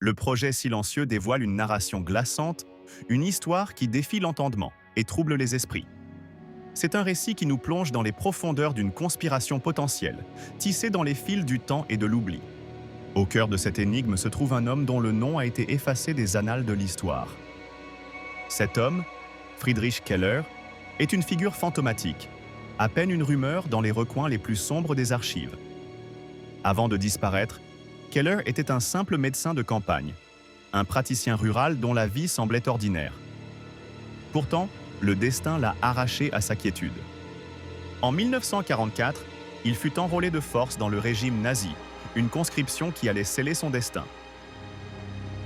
Le projet silencieux dévoile une narration glaçante, une histoire qui défie l'entendement et trouble les esprits. C'est un récit qui nous plonge dans les profondeurs d'une conspiration potentielle, tissée dans les fils du temps et de l'oubli. Au cœur de cette énigme se trouve un homme dont le nom a été effacé des annales de l'histoire. Cet homme, Friedrich Keller, est une figure fantomatique, à peine une rumeur dans les recoins les plus sombres des archives. Avant de disparaître, Keller était un simple médecin de campagne, un praticien rural dont la vie semblait ordinaire. Pourtant, le destin l'a arraché à sa quiétude. En 1944, il fut enrôlé de force dans le régime nazi, une conscription qui allait sceller son destin.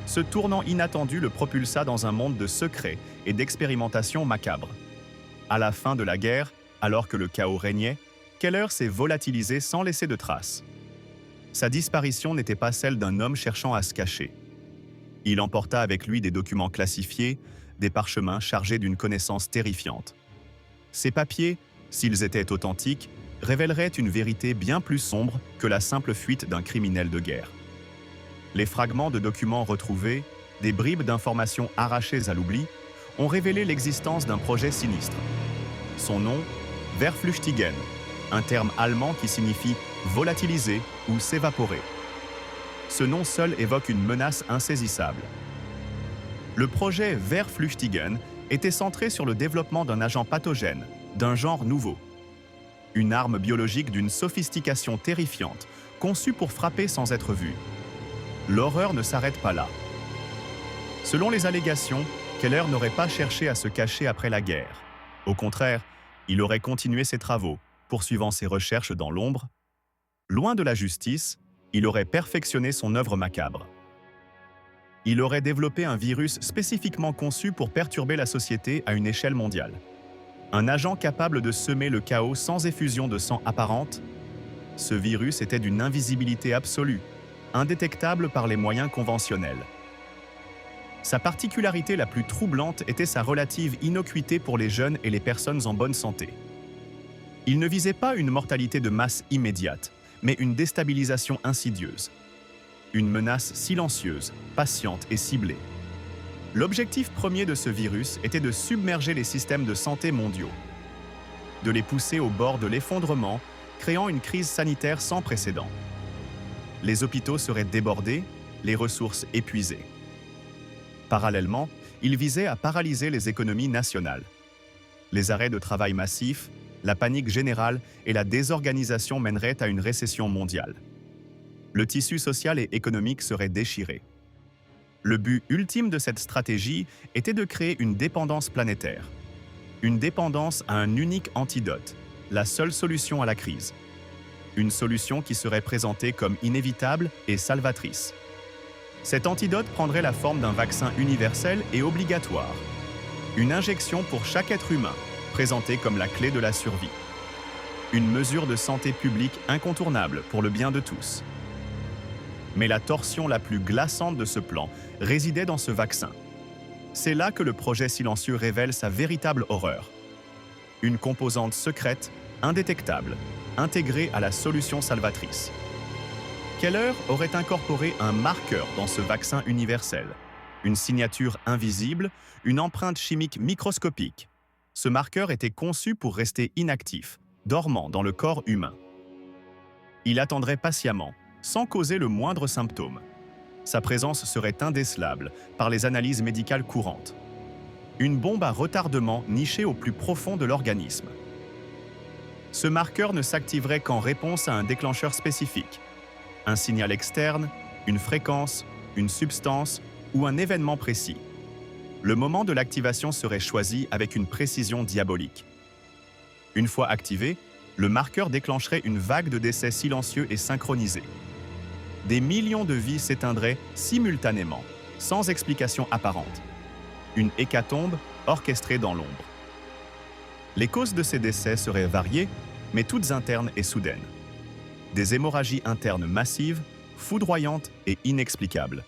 Ce tournant inattendu le propulsa dans un monde de secrets et d'expérimentations macabres. À la fin de la guerre, alors que le chaos régnait, Keller s'est volatilisé sans laisser de traces. Sa disparition n'était pas celle d'un homme cherchant à se cacher. Il emporta avec lui des documents classifiés, des parchemins chargés d'une connaissance terrifiante. Ces papiers, s'ils étaient authentiques, révéleraient une vérité bien plus sombre que la simple fuite d'un criminel de guerre. Les fragments de documents retrouvés, des bribes d'informations arrachées à l'oubli, ont révélé l'existence d'un projet sinistre. Son nom, Verflüchtigen, un terme allemand qui signifie volatiliser ou s'évaporer. Ce nom seul évoque une menace insaisissable. Le projet Verflüchtigen était centré sur le développement d'un agent pathogène, d'un genre nouveau. Une arme biologique d'une sophistication terrifiante, conçue pour frapper sans être vue. L'horreur ne s'arrête pas là. Selon les allégations, Keller n'aurait pas cherché à se cacher après la guerre. Au contraire, il aurait continué ses travaux, poursuivant ses recherches dans l'ombre. Loin de la justice, il aurait perfectionné son œuvre macabre. Il aurait développé un virus spécifiquement conçu pour perturber la société à une échelle mondiale. Un agent capable de semer le chaos sans effusion de sang apparente. Ce virus était d'une invisibilité absolue, indétectable par les moyens conventionnels. Sa particularité la plus troublante était sa relative innocuité pour les jeunes et les personnes en bonne santé. Il ne visait pas une mortalité de masse immédiate, mais une déstabilisation insidieuse. Une menace silencieuse, patiente et ciblée. L'objectif premier de ce virus était de submerger les systèmes de santé mondiaux, de les pousser au bord de l'effondrement, créant une crise sanitaire sans précédent. Les hôpitaux seraient débordés, les ressources épuisées. Parallèlement, il visait à paralyser les économies nationales. Les arrêts de travail massifs, la panique générale et la désorganisation mèneraient à une récession mondiale. Le tissu social et économique serait déchiré. Le but ultime de cette stratégie était de créer une dépendance planétaire. Une dépendance à un unique antidote, la seule solution à la crise. Une solution qui serait présentée comme inévitable et salvatrice. Cet antidote prendrait la forme d'un vaccin universel et obligatoire. Une injection pour chaque être humain, présentée comme la clé de la survie. Une mesure de santé publique incontournable pour le bien de tous. Mais la torsion la plus glaçante de ce plan résidait dans ce vaccin. C'est là que le projet silencieux révèle sa véritable horreur. Une composante secrète, indétectable, intégrée à la solution salvatrice. Keller aurait incorporé un marqueur dans ce vaccin universel. Une signature invisible, une empreinte chimique microscopique. Ce marqueur était conçu pour rester inactif, dormant dans le corps humain. Il attendrait patiemment, sans causer le moindre symptôme. Sa présence serait indécelable par les analyses médicales courantes. Une bombe à retardement nichée au plus profond de l'organisme. Ce marqueur ne s'activerait qu'en réponse à un déclencheur spécifique. Un signal externe, une fréquence, une substance ou un événement précis. Le moment de l'activation serait choisi avec une précision diabolique. Une fois activé, le marqueur déclencherait une vague de décès silencieux et synchronisés. Des millions de vies s'éteindraient simultanément, sans explication apparente. Une hécatombe orchestrée dans l'ombre. Les causes de ces décès seraient variées, mais toutes internes et soudaines. Des hémorragies internes massives, foudroyantes et inexplicables.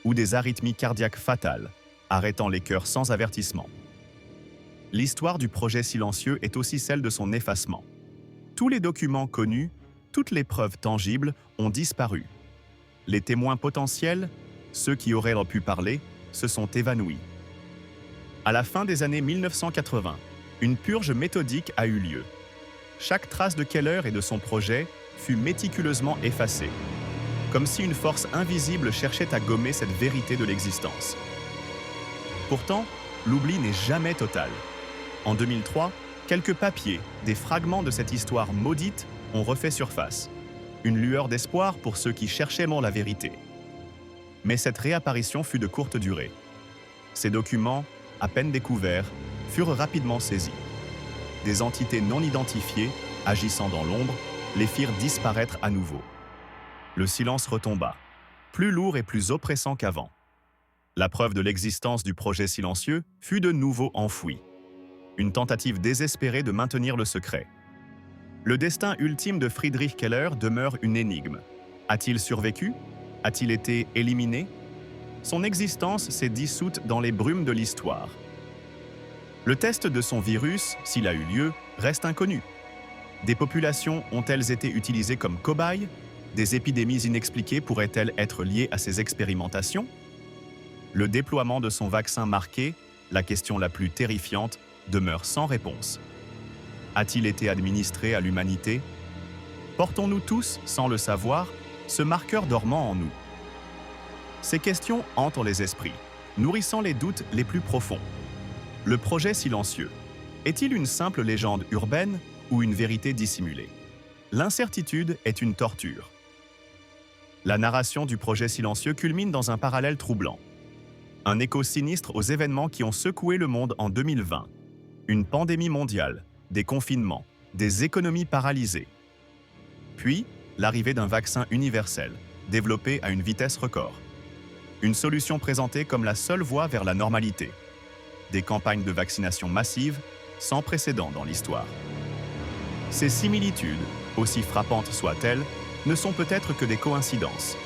Ou des arythmies cardiaques fatales, arrêtant les cœurs sans avertissement. L'histoire du projet silencieux est aussi celle de son effacement. Tous les documents connus, toutes les preuves tangibles ont disparu. Les témoins potentiels, ceux qui auraient pu parler se sont évanouis. À la fin des années 1980, une purge méthodique a eu lieu. Chaque trace de Keller et de son projet fut méticuleusement effacée, comme si une force invisible cherchait à gommer cette vérité de l'existence. Pourtant, l'oubli n'est jamais total. En 2003, quelques papiers, des fragments de cette histoire maudite, ont refait surface. Une lueur d'espoir pour ceux qui cherchaient la vérité. Mais cette réapparition fut de courte durée. Ces documents, à peine découverts, furent rapidement saisis. Des entités non identifiées, agissant dans l'ombre, les firent disparaître à nouveau. Le silence retomba, plus lourd et plus oppressant qu'avant. La preuve de l'existence du projet silencieux fut de nouveau enfouie. Une tentative désespérée de maintenir le secret. Le destin ultime de Friedrich Keller demeure une énigme. A-t-il survécu? A-t-il été éliminé? Son existence s'est dissoute dans les brumes de l'histoire. Le test de son virus, s'il a eu lieu, reste inconnu. Des populations ont-elles été utilisées comme cobayes? Des épidémies inexpliquées pourraient-elles être liées à ces expérimentations? Le déploiement de son vaccin marqué, la question la plus terrifiante, demeure sans réponse. A-t-il été administré à l'humanité? Portons-nous tous, sans le savoir, ce marqueur dormant en nous? Ces questions hantent les esprits, nourrissant les doutes les plus profonds. Le projet silencieux, est-il une simple légende urbaine ou une vérité dissimulée? L'incertitude est une torture. La narration du projet silencieux culmine dans un parallèle troublant. Un écho sinistre aux événements qui ont secoué le monde en 2020. Une pandémie mondiale, des confinements, des économies paralysées. Puis, l'arrivée d'un vaccin universel, développé à une vitesse record. Une solution présentée comme la seule voie vers la normalité. Des campagnes de vaccination massives, sans précédent dans l'histoire. Ces similitudes, aussi frappantes soient-elles, ne sont peut-être que des coïncidences.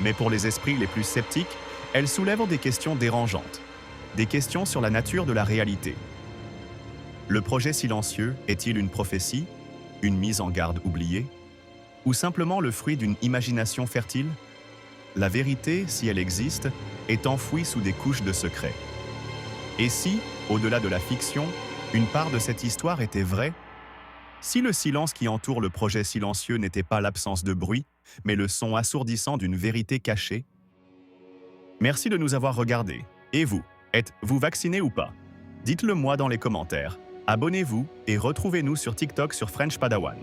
Mais pour les esprits les plus sceptiques, elles soulèvent des questions dérangeantes. Des questions sur la nature de la réalité. Le projet silencieux est-il une prophétie, une mise en garde oubliée, ou simplement le fruit d'une imagination fertile? La vérité, si elle existe, est enfouie sous des couches de secrets. Et si, au-delà de la fiction, une part de cette histoire était vraie? Si le silence qui entoure le projet silencieux n'était pas l'absence de bruit, mais le son assourdissant d'une vérité cachée? Merci de nous avoir regardés. Et vous, êtes-vous vacciné ou pas? Dites-le moi dans les commentaires. Abonnez-vous et retrouvez-nous sur TikTok sur French Padawan.